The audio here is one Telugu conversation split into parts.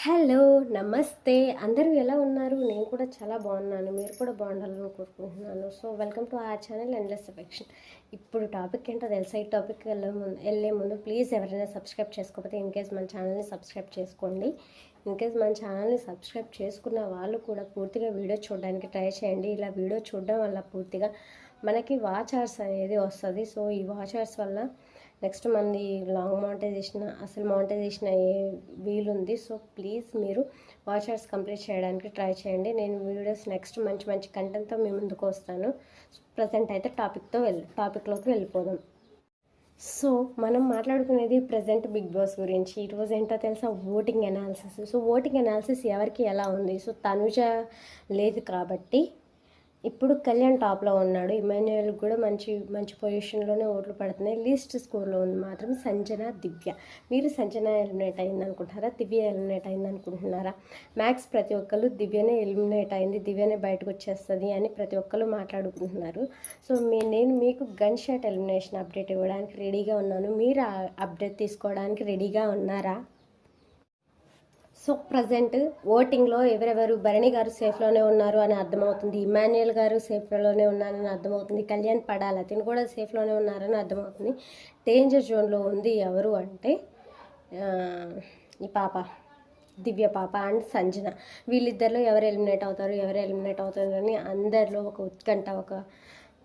హలో నమస్తే అందరూ ఎలా ఉన్నారు? నేను కూడా చాలా బాగున్నాను. మీరు కూడా బాగుండాలని కోరుకుంటున్నాను. So welcome to our channel endless affection. ఇప్పుడు టాపిక్ ఏంటో తెలుసా? ఈ టాపిక్ వెళ్ళే ముందు ప్లీజ్ ఎవరైనా సబ్స్క్రైబ్ చేసుకోకపోతే ఇన్కేస్ మన ఛానల్ని సబ్స్క్రైబ్ చేసుకోండి. ఇన్కేస్ మన ఛానల్ని సబ్స్క్రైబ్ చేసుకున్న వాళ్ళు కూడా పూర్తిగా వీడియో చూడడానికి ట్రై చేయండి. ఇలా వీడియో చూడడం వల్ల పూర్తిగా మనకి వాచ్ అవర్స్ అనేది వస్తుంది. సో ఈ వాచ్ అవర్స్ వల్ల నెక్స్ట్ మనది లాంగ్ మానిటైజేషన్ అసలు మానిటైజేషన్ అయ్యే వీలుంది. సో ప్లీజ్ మీరు వాచ్ అవర్స్ కంప్లీట్ చేయడానికి ట్రై చేయండి. నేను వీడియోస్ నెక్స్ట్ మంచి మంచి కంటెంట్తో మీ ముందుకు వస్తాను. ప్రజెంట్ అయితే టాపిక్లోకి వెళ్ళిపోదాం. సో మనం మాట్లాడుకునేది ప్రజెంట్ బిగ్ బాస్ గురించి. ఈరోజు ఏంటో తెలుసా? Voting analysis. So voting analysis ఎవరికి ఎలా ఉంది? సో తనుజ లేదు కాబట్టి ఇప్పుడు కళ్యాణ్ టాప్లో ఉన్నాడు. ఇమాన్యుయల్ కూడా మంచి మంచి పొజిషన్లోనే ఓట్లు పడుతున్నాయి. లీస్ట్ స్కోర్లో ఉంది మాత్రం సంజన, దివ్య. మీరు సంజన ఎలిమినేట్ అయింది అనుకుంటున్నారా? దివ్య ఎలిమినేట్ అయింది అనుకుంటున్నారా? మ్యాక్స్ ప్రతి ఒక్కరు దివ్యనే ఎలిమినేట్ అయింది, దివ్యనే బయటకు వచ్చేస్తుంది అని ప్రతి ఒక్కరు మాట్లాడుకుంటున్నారు. సో నేను మీకు గన్ షాట్ ఎలిమినేషన్ అప్డేట్ ఇవ్వడానికి రెడీగా ఉన్నాను. మీరు ఆ అప్డేట్ తీసుకోవడానికి రెడీగా ఉన్నారా? సో ప్రజెంట్ ఓటింగ్లో ఎవరెవరు? భరణి గారు సేఫ్లోనే ఉన్నారు అని అర్థమవుతుంది. ఇమాన్యుయల్ గారు సేఫ్లోనే ఉన్నారని అర్థమవుతుంది. కళ్యాణ్ పడాల అతను కూడా సేఫ్లోనే ఉన్నారని అర్థమవుతుంది. డేంజర్ జోన్లో ఉంది ఎవరు అంటే ఈ పాప దివ్య పాప అండ్ సంజన. వీళ్ళిద్దరిలో ఎవరు ఎలిమినేట్ అవుతారు అని అందరిలో ఒక ఉత్కంఠ,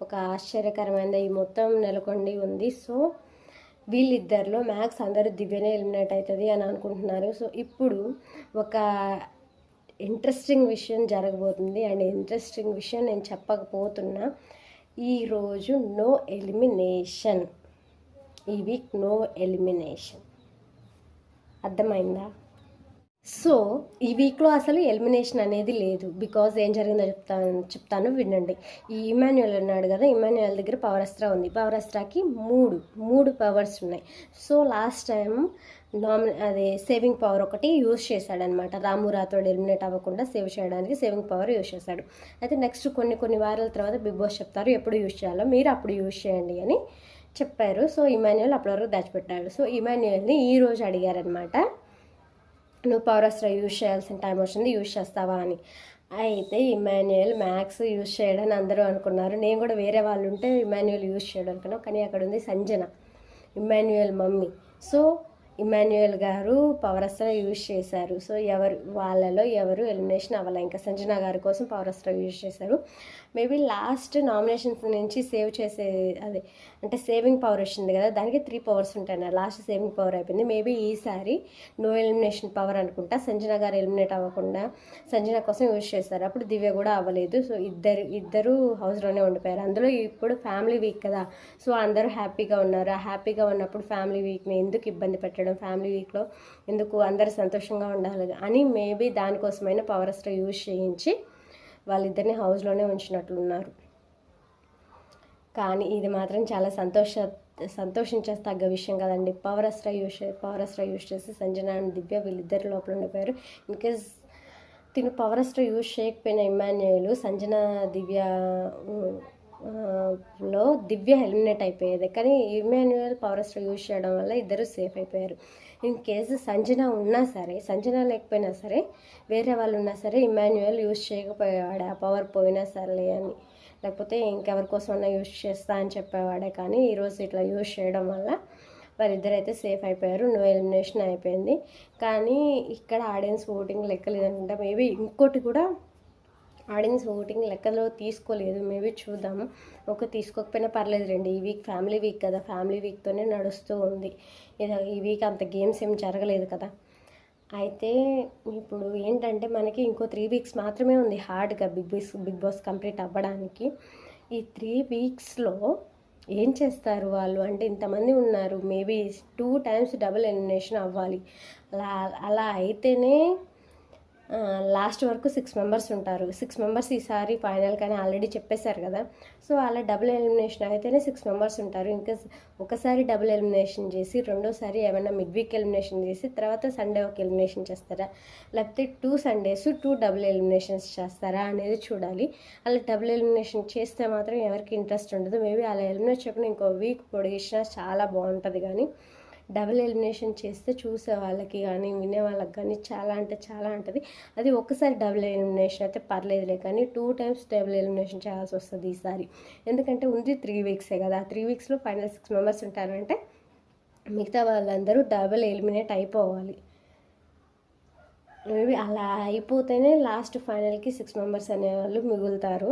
ఒక ఆశ్చర్యకరమైన ఈ మొత్తం నెలకొండి ఉంది. సో వీళ్ళిద్దరిలో మ్యాక్స్ అందరూ దివ్యనే ఎలిమినేట్ అవుతుంది అని అనుకుంటున్నారు. సో ఇప్పుడు ఒక ఇంట్రెస్టింగ్ విషయం జరగబోతుంది. అండ్ ఇంట్రెస్టింగ్ విషయం నేను చెప్పకపోతున్నా. ఈరోజు నో ఎలిమినేషన్, ఈ వీక్ నో ఎలిమినేషన్. అర్థమైందా? సో ఈ వీక్లో అసలు ఎలిమినేషన్ అనేది లేదు. బికాజ్ ఏం జరిగిందో చెప్తాను వినండి. ఈ ఇమాన్యుయల్ ఉన్నాడు కదా, ఇమాన్యుయల్ దగ్గర పవర్ అస్త్రా ఉంది. పవర్ అస్త్రాకి మూడు పవర్స్ ఉన్నాయి. సో లాస్ట్ టైం అదే సేవింగ్ పవర్ ఒకటి యూజ్ చేశాడనమాట. రాము రాథోడ్ ఎలిమినేట్ అవ్వకుండా సేవ్ చేయడానికి సేవింగ్ పవర్ యూజ్ చేశాడు. అయితే నెక్స్ట్ కొన్ని వారాల తర్వాత బిగ్ బాస్ చెప్తారు ఎప్పుడు యూజ్ చేయాలో, మీరు అప్పుడు యూజ్ చేయండి అని చెప్పారు. సో ఇమాన్యుయల్ అప్పటి వరకు దాచిపెట్టాడు. సో ఇమాన్యుయల్ని ఈరోజు అడిగారనమాట, నువ్వు పవర్ అస్త్రా యూజ్ చేయాల్సిన టైం వచ్చింది, యూజ్ చేస్తావా అని. అయితే ఇమాన్యుయల్ మ్యాక్స్ యూజ్ చేయడని అందరూ అనుకున్నారు. నేను కూడా వేరే వాళ్ళు ఉంటే ఇమాన్యుయల్ యూజ్ చేయడం అనుకున్నాను. కానీ అక్కడ ఉంది సంజన, ఇమాన్యుయల్ మమ్మీ. సో ఇమాన్యుయల్ గారు పవర్ అస్త్రా యూజ్ చేశారు. సో వాళ్ళలో ఎవరు ఎలిమినేషన్ అవ్వాలి. ఇంకా సంజన గారి కోసం పవర్ అస్త్రా యూజ్ చేశారు. మేబీ లాస్ట్ నామినేషన్స్ నుంచి సేవ్ చేసే అంటే సేవింగ్ పవర్ వచ్చింది కదా, దానికి 3 పవర్స్ ఉంటాయి. లాస్ట్ సేవింగ్ పవర్ అయిపోయింది. మేబీ ఈసారి నో ఎలిమినేషన్ పవర్ అనుకుంటా. సంజన గారు ఎలిమినేట్ అవ్వకుండా సంజన కోసం యూజ్ చేస్తారు. అప్పుడు దివ్య కూడా అవ్వలేదు. సో ఇద్దరు హౌస్లోనే ఉండిపోయారు. అందులో ఇప్పుడు ఫ్యామిలీ వీక్ కదా, సో అందరూ హ్యాపీగా ఉన్నారు. ఆ హ్యాపీగా ఉన్నప్పుడు ఫ్యామిలీ వీక్ని ఎందుకు ఇబ్బంది పెట్టడం, ఫ్యామిలీ వీక్లో ఎందుకు అందరూ సంతోషంగా ఉండాలి అని మేబీ దానికోసమైనా పవర్ అస్త్రా యూజ్ చేయించి వాళ్ళిద్దరిని హౌస్లోనే ఉంచినట్లున్నారు. కానీ ఇది మాత్రం చాలా సంతోషించదగ్గ విషయం కదండి. పవర్ అస్త్రా యూజ్ చేసి సంజన అండ్ దివ్య వీళ్ళిద్దరు లోపల ఉండిపోయారు. ఇన్కేస్ తిను పవర్ అస్త్రా యూజ్ చేయకపోయిన ఇమాన్యుయల్ సంజన దివ్య ఎలిమినేట్ అయిపోయేది. కానీ ఇమాన్యుయల్ పవర్ అస్త్రా యూజ్ చేయడం వల్ల ఇద్దరు సేఫ్ అయిపోయారు. ఇన్ కేసు సంజన ఉన్నా సరే, సంజన లేకపోయినా సరే, వేరే వాళ్ళు ఉన్నా సరే ఇమాన్యుయల్ యూజ్ చేయకపోయేవాడే. ఆ పవర్ పోయినా సరే అని, లేకపోతే ఇంకెవరి కోసమన్నా యూజ్ చేస్తా అని చెప్పేవాడే. కానీ ఈరోజు ఇట్లా యూజ్ చేయడం వల్ల వారిద్దరైతే సేఫ్ అయిపోయారు. నో ఎలిమినేషన్ అయిపోయింది. కానీ ఇక్కడ ఆడియన్స్ ఓటింగ్ లెక్కలేదనుకుంటా. మేబీ ఇంకోటి కూడా ఆడియన్స్ ఓటింగ్ లెక్కలో తీసుకోలేదు. మేబీ చూద్దాము. తీసుకోకపోయినా పర్లేదు రండి. ఈ వీక్ ఫ్యామిలీ వీక్ కదా, ఫ్యామిలీ వీక్తోనే నడుస్తూ ఉంది. ఈ వీక్ అంత గేమ్స్ ఏం జరగలేదు కదా. అయితే ఇప్పుడు ఏంటంటే మనకి ఇంకో 3 వీక్స్ మాత్రమే ఉంది హార్డ్గా బిగ్ బాస్ కంప్లీట్ అవ్వడానికి. ఈ 3 వీక్స్లో ఏం చేస్తారు వాళ్ళు అంటే, ఇంతమంది ఉన్నారు, మేబీ 2 టైమ్స్ డబుల్ ఎలిమినేషన్ అవ్వాలి. అలా అయితేనే లాస్ట్ వరకు 6 మెంబర్స్ ఉంటారు. 6 మెంబర్స్ ఈసారి ఫైనల్ కానీ ఆల్రెడీ చెప్పేశారు కదా. సో అలా డబుల్ ఎలిమినేషన్ అయితేనే 6 మెంబర్స్ ఉంటారు. ఇంకా ఒకసారి డబుల్ ఎలిమినేషన్ చేసి రెండోసారి ఏమైనా మిడ్ వీక్ ఎలిమినేషన్ చేసి తర్వాత సండే ఒక ఎలిమినేషన్ చేస్తారా, లేకపోతే 2 సండేస్ 2 డబుల్ ఎలిమినేషన్స్ చేస్తారా అనేది చూడాలి. అలా డబుల్ ఎలిమినేషన్ చేస్తే మాత్రం ఎవరికి ఇంట్రెస్ట్ ఉండదు. మేబీ అలా ఎలిమినేట్ చెప్పిన ఇంకో వీక్ పొడిగిసినా చాలా బాగుంటుంది. కానీ డబుల్ ఎలిమినేషన్ చేస్తే చూసే వాళ్ళకి కానీ వినే వాళ్ళకి కానీ చాలా అంటే చాలా ఉంటుంది. అది ఒక్కసారి డబుల్ ఎలిమినేషన్ అయితే పర్లేదులే, కానీ 2 టైమ్స్ డబుల్ ఎలిమినేషన్ చేయాల్సి వస్తుంది ఈసారి. ఎందుకంటే ఉంది 3 వీక్సే కదా, 3 వీక్స్లో ఫైనల్ 6 మెంబర్స్ ఉంటారంటే మిగతా వాళ్ళందరూ డబుల్ ఎలిమినేట్ అయిపోవాలి. మేబీ అలా అయిపోతేనే లాస్ట్ ఫైనల్కి 6 మెంబర్స్ అనేవాళ్ళు మిగులుతారు.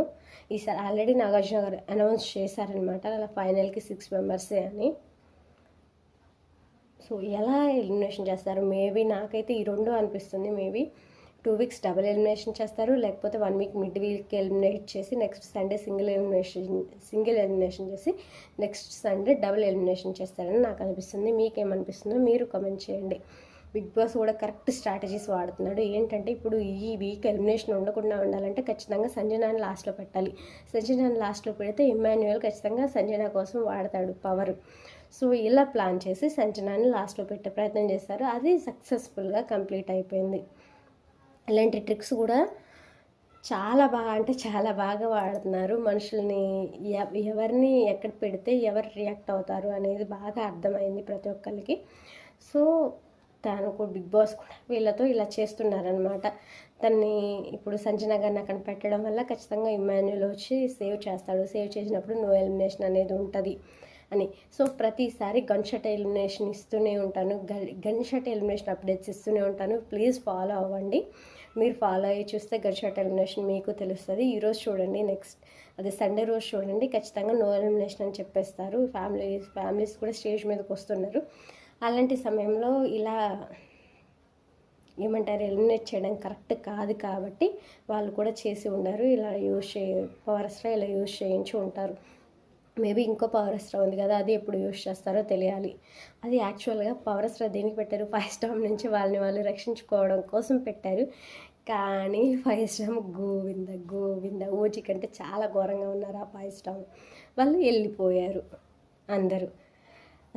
ఈసారి ఆల్రెడీ నాగార్జున గారు అనౌన్స్ చేశారనమాట అలా ఫైనల్కి 6 మెంబర్సే అని. సో ఎలా ఎలిమినేషన్ చేస్తారు, మేబీ నాకైతే ఈ రెండు అనిపిస్తుంది. మేబీ 2 వీక్స్ డబుల్ ఎలిమినేషన్ చేస్తారు, లేకపోతే 1 వీక్ మిడ్ వీక్ ఎలిమినేట్ చేసి నెక్స్ట్ సండే సింగిల్ ఎలిమినేషన్ చేసి నెక్స్ట్ సండే డబుల్ ఎలిమినేషన్ చేస్తారని నాకు అనిపిస్తుంది. మీకేమనిపిస్తుందో మీరు కామెంట్ చేయండి. బిగ్ బాస్ కూడా కరెక్ట్ స్ట్రాటజీస్ వాడుతున్నాడు. ఏంటంటే ఇప్పుడు ఈ వీక్ ఎలిమినేషన్ ఉండకుండా ఉండాలంటే ఖచ్చితంగా సంజనాని లాస్ట్లో పెట్టాలి. సంజనాని లాస్ట్లో పెడితే ఇమ్మాన్యుయల్ ఖచ్చితంగా సంజన కోసం వాడతాడు పవర్. సో ఇలా ప్లాన్ చేసి సంజనాని లాస్ట్లో పెట్టే ప్రయత్నం చేస్తారు. అది సక్సెస్ఫుల్గా కంప్లీట్ అయిపోయింది. ఇలాంటి ట్రిక్స్ కూడా చాలా బాగా అంటే చాలా బాగా వాడుతున్నారు. మనుషుల్ని ఎవరిని ఎక్కడ పెడితే ఎవరు రియాక్ట్ అవుతారు అనేది బాగా అర్థమైంది ప్రతి ఒక్కరికి. సో తను కూడా బిగ్ బాస్ కూడా వీళ్ళతో ఇలా చేస్తున్నారనమాట. తన్ని ఇప్పుడు సంజన గారిని అక్కడ పెట్టడం వల్ల ఖచ్చితంగా ఇమ్మాన్యుయల్ వచ్చి సేవ్ చేస్తాడు. సేవ్ చేసినప్పుడు నో ఎలిమినేషన్ అనేది ఉంటుంది అని. సో ప్రతిసారి గన్ షాట్ ఎలిమినేషన్ ఇస్తూనే ఉంటాను, గన్ షాట్ ఎలిమినేషన్ అప్డేట్స్ ఇస్తూనే ఉంటాను. ప్లీజ్ ఫాలో అవ్వండి. మీరు ఫాలో అయ్యి చూస్తే గన్ షాట్ ఎలిమినేషన్ మీకు తెలుస్తుంది. ఈరోజు చూడండి, నెక్స్ట్ అదే సండే రోజు చూడండి, ఖచ్చితంగా నో ఎలిమినేషన్ అని చెప్పేస్తారు. ఫ్యామిలీస్ కూడా స్టేజ్ మీదకి వస్తున్నారు. అలాంటి సమయంలో ఇలా ఏమంటారు, ఎలిమినేట్ చేయడం కరెక్ట్ కాదు కాబట్టి వాళ్ళు కూడా చేసి ఉండరు. ఇలా పవర్ అస్త్రా ఇలా యూజ్ చేయించి ఉంటారు. మేబీ ఇంకో పవర్ అస్త్రా ఉంది కదా, అది ఎప్పుడు యూజ్ చేస్తారో తెలియాలి. అది యాక్చువల్గా పవర్ అస్త్రా దేనికి పెట్టారు, 5 స్టార్ నుంచి వాళ్ళని వాళ్ళు రక్షించుకోవడం కోసం పెట్టారు. కానీ 5 స్టార్ గోవింద ఓజీ కంటే చాలా ఘోరంగా ఉన్నారు. ఆ 5 స్టార్ వాళ్ళు వెళ్ళిపోయారు అందరూ.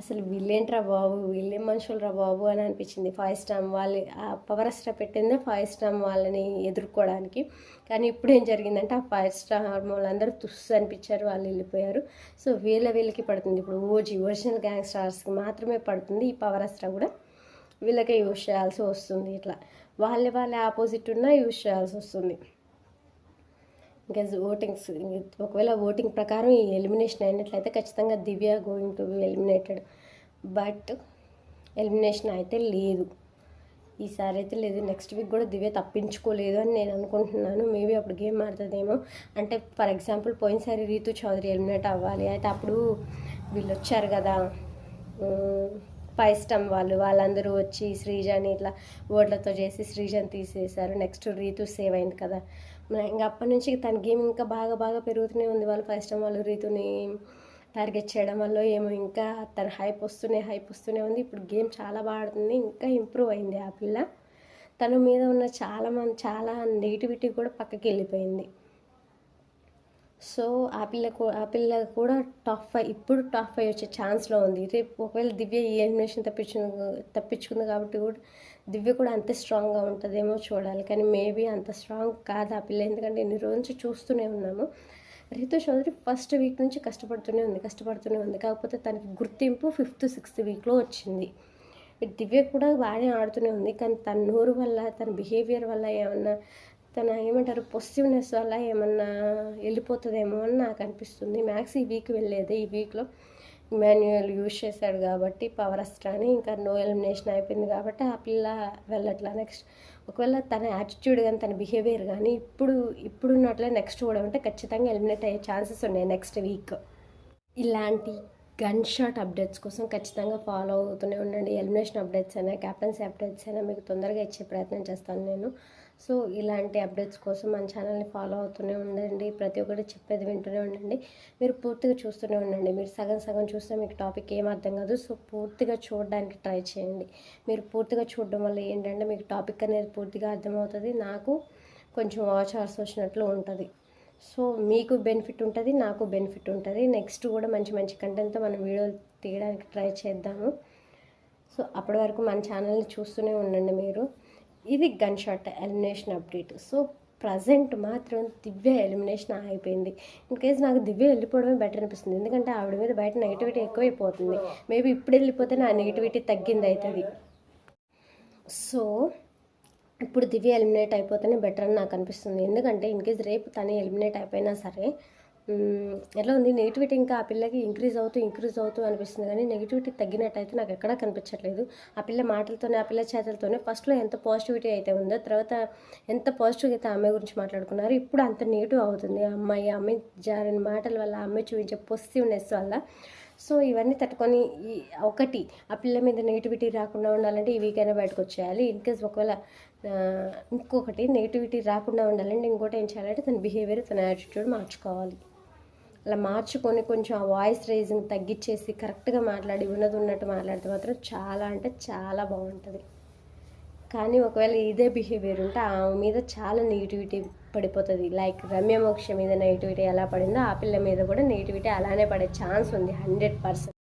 అసలు వీళ్ళేంట్రా బాబు, వీళ్ళేం మనుషులు రా బాబు అని అనిపించింది. 5 స్టార్ వాళ్ళు ఆ పవర్ అస్త్రా పెట్టిందే 5 స్టార్ వాళ్ళని ఎదుర్కోవడానికి. కానీ ఇప్పుడు ఏం జరిగిందంటే ఆ 5 స్టార్ వాళ్ళందరూ తుస్సు అనిపించారు, వాళ్ళు వెళ్ళిపోయారు. సో వీళ్ళకి పడుతుంది ఇప్పుడు ఓజీ ఒరిజినల్ గ్యాంగ్స్టర్స్కి మాత్రమే పడుతుంది. ఈ పవర్ అస్త్రా కూడా వీళ్ళకే యూజ్ చేయాల్సి వస్తుంది. ఇట్లా వాళ్ళ ఆపోజిట్ ఉన్నా యూజ్ చేయాల్సి వస్తుంది. ఇంకా ఓటింగ్స్ ఒకవేళ ఓటింగ్ ప్రకారం ఈ ఎలిమినేషన్ అయినట్లయితే ఖచ్చితంగా Divya going to be eliminated. But elimination అయితే లేదు, ఈసారి అయితే లేదు. నెక్స్ట్ వీక్ కూడా దివ్య తప్పించుకోలేదు అని నేను అనుకుంటున్నాను. మేబీ అప్పుడు గేమ్ ఆడుతుందేమో. అంటే ఫర్ ఎగ్జాంపుల్ పోయినసారి రీతు చౌదరి ఎలిమినేట్ అవ్వాలి, అయితే అప్పుడు వీళ్ళు వచ్చారు కదా 5 స్టార్ వాళ్ళందరూ వచ్చి శ్రీజాని ఇట్లా ఓట్లతో చేసి శ్రీజాని తీసేశారు. నెక్స్ట్ రీతు సేవ్ అయింది కదా. ఇంకా అప్పటి నుంచి తన గేమ్ ఇంకా బాగా పెరుగుతూనే ఉంది. వాళ్ళు 5 స్టార్ వాళ్ళు రీతుని టార్గెట్ చేయడం వల్ల ఏమో ఇంకా తన హైప్ వస్తూనే ఉంది. ఇప్పుడు గేమ్ చాలా బాగా ఆడుతుంది, ఇంకా ఇంప్రూవ్ అయింది ఆ పిల్ల. తన మీద ఉన్న చాలా నెగిటివిటీ కూడా పక్కకి వెళ్ళిపోయింది. సో ఆ పిల్ల కూడా ఇప్పుడు టాప్ 5 వచ్చే ఛాన్స్లో ఉంది. రేపు ఒకవేళ దివ్య ఈ ఎలిమినేషన్ తప్పించుకుంది కాబట్టి కూడా దివ్య కూడా అంతే స్ట్రాంగ్గా ఉంటుందేమో చూడాలి. కానీ మేబీ అంత స్ట్రాంగ్ కాదు ఆ పిల్ల, ఎందుకంటే ఇన్ని రోజు నుంచి చూస్తూనే ఉన్నాము. రీతు చౌదరి ఫస్ట్ వీక్ నుంచి కష్టపడుతూనే ఉంది. కాకపోతే తనకి గుర్తింపు 5th 6th వీక్లో వచ్చింది. దివ్య కూడా బాగానే ఆడుతూనే ఉంది, కానీ తన నోరు వల్ల తన బిహేవియర్ వల్ల ఏమన్నా తన ఏమంటారు పొసిటివ్నెస్ వల్ల ఏమన్నా వెళ్ళిపోతుందేమో అని నాకు అనిపిస్తుంది. మ్యాక్స్ ఈ వీక్ వెళ్ళేది. ఈ వీక్లో ఇమాన్యుయల్ యూజ్ చేశాడు కాబట్టి పవర్ అస్త్రాని, ఇంకా నో ఎలిమినేషన్ అయిపోయింది కాబట్టి ఆ పిల్ల వెళ్ళట్లా. నెక్స్ట్ ఒకవేళ తన యాటిట్యూడ్ కానీ తన బిహేవియర్ కానీ ఇప్పుడున్నట్లే నెక్స్ట్ కూడా ఉంటే ఖచ్చితంగా ఎలిమినేట్ అయ్యే ఛాన్సెస్ ఉన్నాయి నెక్స్ట్ వీక్. ఇలాంటి గన్ షాట్ అప్డేట్స్ కోసం ఖచ్చితంగా ఫాలో అవుతూనే ఉండండి. ఎలిమినేషన్ అప్డేట్స్ అయినా క్యాప్టెన్సీ అప్డేట్స్ అయినా మీకు తొందరగా ఇచ్చే ప్రయత్నం చేస్తాను నేను. సో ఇలాంటి అప్డేట్స్ కోసం మన ఛానల్ని ఫాలో అవుతూనే ఉండండి. ప్రతి ఒక్కటి చెప్పేది వింటూనే ఉండండి. మీరు పూర్తిగా చూస్తూనే ఉండండి. మీరు సగం చూస్తే మీకు టాపిక్ ఏం అర్థం కాదు. సో పూర్తిగా చూడడానికి ట్రై చేయండి. మీరు పూర్తిగా చూడడం వల్ల ఏంటంటే మీకు టాపిక్ అనేది పూర్తిగా అర్థమవుతుంది, నాకు కొంచెం వాచ్ అవర్స్ వచ్చినట్లు ఉంటుంది. సో మీకు బెనిఫిట్ ఉంటుంది, నాకు బెనిఫిట్ ఉంటుంది. నెక్స్ట్ కూడా మంచి కంటెంట్తో మనం వీడియోలు తీయడానికి ట్రై చేద్దాము. సో అప్పటి వరకు మన ఛానల్ని చూస్తూనే ఉండండి మీరు. ఇది gun shot elimination update. So present మాత్రం దివ్య ఎలిమినేషన్ అయిపోయింది. ఇన్ కేస్ నాకు దివ్య వెళ్ళిపోవడమే బెటర్ అనిపిస్తుంది, ఎందుకంటే ఆవిడ మీద బయట నెగిటివిటీ ఎక్కువైపోతుంది. మేబీ ఇప్పుడు వెళ్ళిపోతే నా నెగిటివిటీ తగ్గింది అవుతుంది. సో ఇప్పుడు దివ్య ఎలిమినేట్ అయిపోతేనే బెటర్ అని నాకు అనిపిస్తుంది. ఎందుకంటే ఇన్ కేస్ రేపు తను ఎలిమినేట్ అయిపోయినా సరే ఎట్లా ఉంది, నెగిటివిటీ ఇంకా ఆ పిల్లకి ఇంక్రీజ్ అవుతూ అనిపిస్తుంది, కానీ నెగిటివిటీ తగ్గినట్టయితే నాకు ఎక్కడా కనిపించట్లేదు. ఆ పిల్ల మాటలతోనే, ఆ పిల్ల చేతలతోనే ఫస్ట్లో ఎంత పాజిటివిటీ అయితే ఉందో, తర్వాత ఎంత పాజిటివ్గా అయితే ఆ అమ్మాయి గురించి మాట్లాడుకున్నారు, ఇప్పుడు అంత నెగిటివ్ అవుతుంది. ఆ అమ్మాయి జారిన మాటల వల్ల, ఆ అమ్మాయి చూపించే పాజిటివ్నెస్ వల్ల. సో ఇవన్నీ తట్టుకొని ఒకటి ఆ పిల్ల మీద నెగిటివిటీ రాకుండా ఉండాలంటే ఈ వీక్ అయినా బయటకు వచ్చేయాలి. ఇన్కేస్ ఒకవేళ ఇంకొకటి నెగిటివిటీ రాకుండా ఉండాలంటే ఇంకోటి ఏం చేయాలంటే తన బిహేవియర్, తన యాటిట్యూడ్ మార్చుకోవాలి. అలా మార్చుకొని కొంచెం ఆ వాయిస్ రైజింగ్ తగ్గించేసి కరెక్ట్గా మాట్లాడి ఉన్నట్టు మాట్లాడితే మాత్రం చాలా అంటే చాలా బాగుంటుంది. కానీ ఒకవేళ ఇదే బిహేవియర్ ఉంటే ఆమె మీద చాలా నెగిటివిటీ పడిపోతుంది. లైక్ రమ్య మోక్ష మీద నెగిటివిటీ ఎలా పడిందో ఆ పిల్ల మీద కూడా నెగిటివిటీ అలానే పడే ఛాన్స్ ఉంది 100%.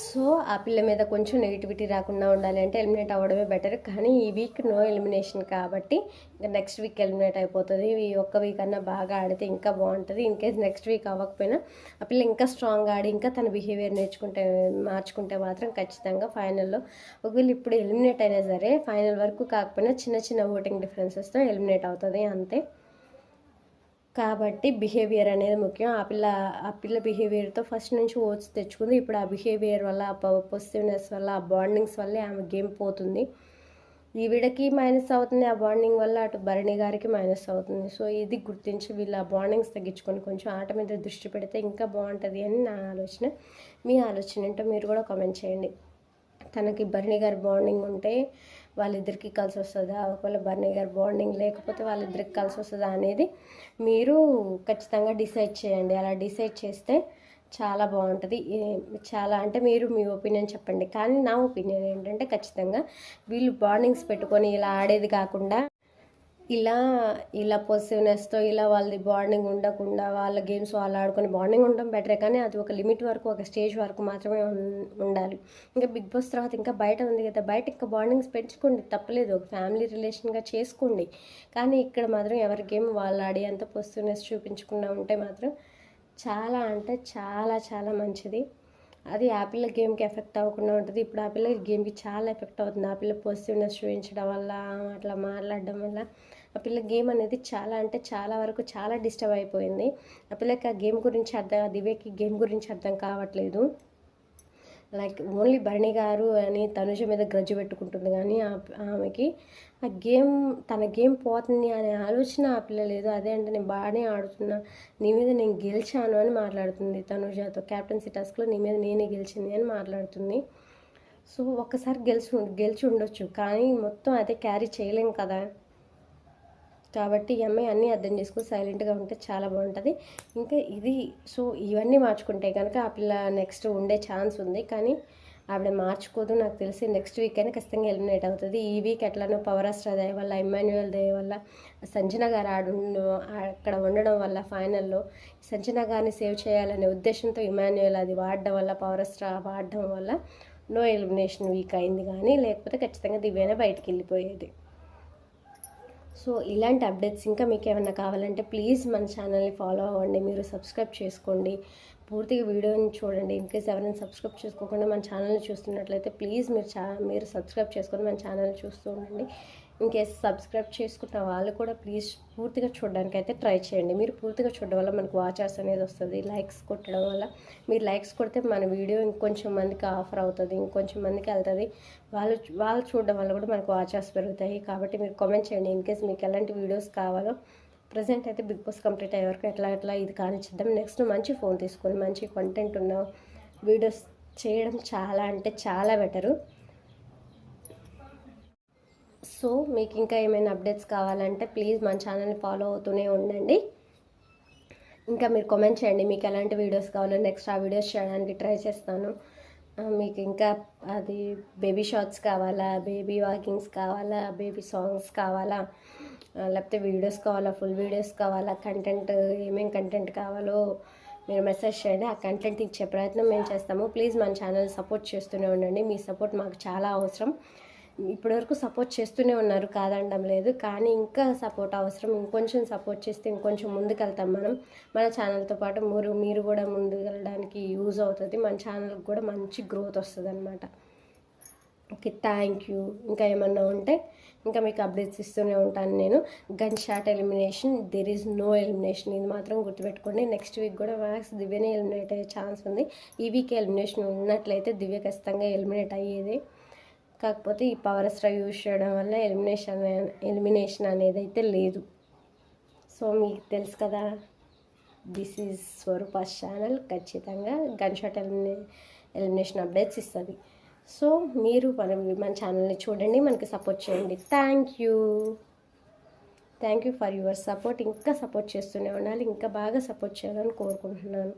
సో ఆ పిల్ల మీద కొంచెం నెగిటివిటీ రాకుండా ఉండాలి అంటే ఎలిమినేట్ అవ్వడమే బెటర్. కానీ ఈ వీక్ నో ఎలిమినేషన్ కాబట్టి ఇంకా నెక్స్ట్ వీక్ ఎలిమినేట్ అయిపోతుంది. ఈ ఒక్క వీక్ అన్నా బాగా ఆడితే ఇంకా బాగుంటుంది. ఇన్ కేస్ నెక్స్ట్ వీక్ అవ్వకపోయినా ఆ పిల్ల ఇంకా స్ట్రాంగ్ ఆడి ఇంకా తన బిహేవియర్ మార్చుకుంటే మాత్రం ఖచ్చితంగా ఫైనల్లో, ఒకవేళ ఇప్పుడు ఎలిమినేట్ అయినా సరే ఫైనల్ వరకు కాకపోయినా చిన్న ఓటింగ్ డిఫరెన్సెస్తో ఎలిమినేట్ అవుతుంది అంతే. కాబట్టి బిహేవియర్ అనేది ముఖ్యం. ఆ పిల్ల బిహేవియర్తో ఫస్ట్ నుంచి ఓట్స్ తెచ్చుకుంది. ఇప్పుడు ఆ బిహేవియర్ వల్ల, ఆ పాజిటివ్నెస్ వల్ల, ఆ బాండింగ్స్ వల్లే ఆమె గేమ్ పోతుంది. ఈవిడకి మైనస్ అవుతుంది ఆ బాండింగ్ వల్ల, అటు భరణి గారికి మైనస్ అవుతుంది. సో ఇది గుర్తించి వీళ్ళు ఆ బాండింగ్స్ తగ్గించుకొని కొంచెం ఆట మీద దృష్టి పెడితే ఇంకా బాగుంటుంది అని నా ఆలోచన. మీ ఆలోచన ఏంటో మీరు కూడా కామెంట్ చేయండి. తనకి భరణి గారి బాండింగ్ ఉంటే వాళ్ళిద్దరికి కలిసి వస్తుందా, ఒకవేళ భరణి గారి బాండింగ్ లేకపోతే వాళ్ళిద్దరికి కలిసి వస్తుందా అనేది మీరు ఖచ్చితంగా డిసైడ్ చేయండి. అలా డిసైడ్ చేస్తే చాలా బాగుంటుంది. చాలా అంటే మీరు మీ ఒపీనియన్ చెప్పండి. కానీ నా ఒపీనియన్ ఏంటంటే ఖచ్చితంగా వీళ్ళు బాండింగ్స్ పెట్టుకొని ఇలా ఆడేది కాకుండా ఇలా పొసివ్నెస్తో ఇలా వాళ్ళది బాండింగ్ ఉండకుండా వాళ్ళ గేమ్స్ వాళ్ళు ఆడుకొని బాండింగ్ ఉండడం బెటరే, కానీ అది ఒక లిమిట్ వరకు, ఒక స్టేజ్ వరకు మాత్రమే ఉండాలి. ఇంకా బిగ్ బాస్ తర్వాత ఇంకా బయట ఉంది కదా, బయట ఇంకా బాండింగ్స్ పెంచుకోండి, తప్పలేదు, ఒక ఫ్యామిలీ రిలేషన్గా చేసుకోండి. కానీ ఇక్కడ మాత్రం ఎవరి గేమ్ వాళ్ళు ఆడి అంత పొసివ్నెస్ చూపించకుండా ఉంటే మాత్రం చాలా అంటే చాలా చాలా మంచిది. అది ఆ పిల్ల గేమ్కి ఎఫెక్ట్ అవ్వకుండా ఉంటుంది. ఇప్పుడు ఆ పిల్ల గేమ్కి చాలా ఎఫెక్ట్ అవుతుంది. ఆ పిల్ల పాజిటివ్నెస్ చూపించడం వల్ల, అట్లా మాట్లాడడం వల్ల ఆ పిల్ల గేమ్ అనేది చాలా అంటే చాలా వరకు చాలా డిస్టర్బ్ అయిపోయింది. ఆ పిల్లకి ఆ గేమ్ గురించి దివ్యకి గేమ్ గురించి అర్థం కావట్లేదు. లైక్ ఓన్లీ భరణి గారు అని తనుజ మీద గ్రజ్జు పెట్టుకుంటుంది, కానీ ఆమెకి ఆ గేమ్, తన గేమ్ పోతుంది అనే ఆలోచన ఆ పిల్ల లేదు. అదే అంటే నేను బాగానే ఆడుతున్నా, నీ మీద నేను గెలిచాను అని మాట్లాడుతుంది తనుజతో. క్యాప్టెన్సీ టాస్క్లో నీ మీద నేనే గెలిచింది అని మాట్లాడుతుంది. సో ఒక్కసారి గెలిచి ఉండొచ్చు, కానీ మొత్తం అదే క్యారీ చేయలేం కదా. కాబట్టి ఈ అమ్మాయి అన్నీ అర్థం చేసుకుని సైలెంట్గా ఉంటే చాలా బాగుంటుంది. ఇంకా ఇది సో ఇవన్నీ మార్చుకుంటే కనుక ఆ పిల్ల నెక్స్ట్ ఉండే ఛాన్స్ ఉంది. కానీ ఆవిడ మార్చుకోదు. నాకు తెలిసి నెక్స్ట్ వీక్ అయినా ఖచ్చితంగా ఎలిమినేట్ అవుతుంది. ఈ వీక్ ఎట్లానో పవరాస్ట్ర దయ వల్ల, ఇమ్మాన్యుయల్ దయ వల్ల, సంజన గారు అక్కడ ఉండడం వల్ల ఫైనల్లో సంజన గారిని సేవ్ చేయాలనే ఉద్దేశంతో ఇమ్మాన్యుయల్ అది వాడడం వల్ల, పవరాస్ట్ర వాడడం వల్ల నో ఎలిమినేషన్ వీక్ అయింది. కానీ లేకపోతే ఖచ్చితంగా దివ్యనే బయటికి వెళ్ళిపోయేది. సో ఇలాంటి అప్డేట్స్ ఇంకా మీకు ఏమైనా కావాలంటే ప్లీజ్ మన ఛానల్ని ఫాలో అవ్వండి, మీరు సబ్స్క్రైబ్ చేసుకోండి, పూర్తిగా వీడియోని చూడండి. ఇన్కేస్ ఎవరైనా సబ్స్క్రైబ్ చేసుకోకుండా మన ఛానల్ని చూస్తున్నట్లయితే ప్లీజ్ మీరు సబ్స్క్రైబ్ చేసుకొని మన ఛానల్ని చూస్తూ ఉండండి. ఇన్కేస్ సబ్స్క్రైబ్ చేసుకున్న వాళ్ళు కూడా ప్లీజ్ పూర్తిగా చూడడానికి అయితే ట్రై చేయండి. మీరు పూర్తిగా చూడడం వల్ల మనకు వాచర్స్ అనేది వస్తుంది. లైక్స్ కొట్టడం వల్ల, మీరు లైక్స్ కొడితే మన వీడియో ఇంకొంచెం మందికి ఆఫర్ అవుతుంది, ఇంకొంచెం మందికి వెళ్తుంది. వాళ్ళు చూడడం వల్ల కూడా మనకు వాచర్స్ పెరుగుతాయి. కాబట్టి మీరు కామెంట్ చేయండి ఇన్కేస్ మీకు ఎలాంటి వీడియోస్ కావాలో. ప్రజెంట్ అయితే బిగ్ బాస్ కంప్లీట్ అయ్యే వరకు ఎట్లా ఇది కానిచ్చేద్దాం. నెక్స్ట్ మంచి ఫోన్ తీసుకొని మంచి కంటెంట్ ఉన్న వీడియోస్ చేయడం చాలా అంటే చాలా బెటరు. సో మీకు ఇంకా ఏమైనా అప్డేట్స్ కావాలంటే ప్లీజ్ మన ఛానల్ని ఫాలో అవుతూనే ఉండండి. ఇంకా మీరు కామెంట్ చేయండి మీకు ఎలాంటి వీడియోస్ కావాలో, నెక్స్ట్ ఆ వీడియోస్ చేయడానికి ట్రై చేస్తాను. మీకు ఇంకా అది బేబీ షార్ట్స్ కావాలా, బేబీ వాకింగ్స్ కావాలా, బేబీ సాంగ్స్ కావాలా, లేకపోతే వీడియోస్ కావాలా, ఫుల్ వీడియోస్ కావాలా, కంటెంట్ ఏమేమి కంటెంట్ కావాలో మీరు మెసేజ్ చేయండి. ఆ కంటెంట్ ఇచ్చే ప్రయత్నం మేము చేస్తాము. ప్లీజ్ మన ఛానల్ సపోర్ట్ చేస్తూనే ఉండండి. మీ సపోర్ట్ మాకు చాలా అవసరం. ఇప్పటివరకు సపోర్ట్ చేస్తూనే ఉన్నారు, కాదనడం లేదు. కానీ ఇంకా సపోర్ట్ అవసరం. ఇంకొంచెం సపోర్ట్ చేస్తే ఇంకొంచెం ముందుకెళ్తాం మనం. మన ఛానల్తో పాటు మీరు కూడా ముందుకు వెళ్ళడానికి యూజ్ అవుతుంది. మన ఛానల్కి కూడా మంచి గ్రోత్ వస్తుంది అనమాట. Okay, thank you. ఇంకా ఏమన్నా ఉంటే ఇంకా మీకు అప్డేట్స్ ఇస్తూనే ఉంటాను నేను. Gun shot elimination, there is no elimination, ఇది మాత్రం గుర్తుపెట్టుకోండి. నెక్స్ట్ వీక్ కూడా మ్యాక్స్ దివ్యనే ఎలిమినేట్ అయ్యే ఛాన్స్ ఉంది. ఈ వీక్ ఎలిమినేషన్ ఉన్నట్లయితే దివ్య ఖచ్చితంగా ఎలిమినేట్ అయ్యేది. కాకపోతే ఈ పవర్ స్ట్రై యూజ్ చేయడం వల్ల ఎలిమినేషన్ అనేది అయితే లేదు. సో మీకు తెలుసు కదా, దిస్ ఈజ్ స్వరూపాస్ ఛానల్. ఖచ్చితంగా గన్ షాట్ ఎలిమినేషన్ అప్డేట్స్ ఇస్తుంది. సో మీరు మన ఛానల్ని చూడండి, మనకి సపోర్ట్ చేయండి. Thank you for your support. ఇంకా సపోర్ట్ చేస్తూనే ఉండాలి, ఇంకా బాగా సపోర్ట్ చేయాలని కోరుకుంటున్నాను.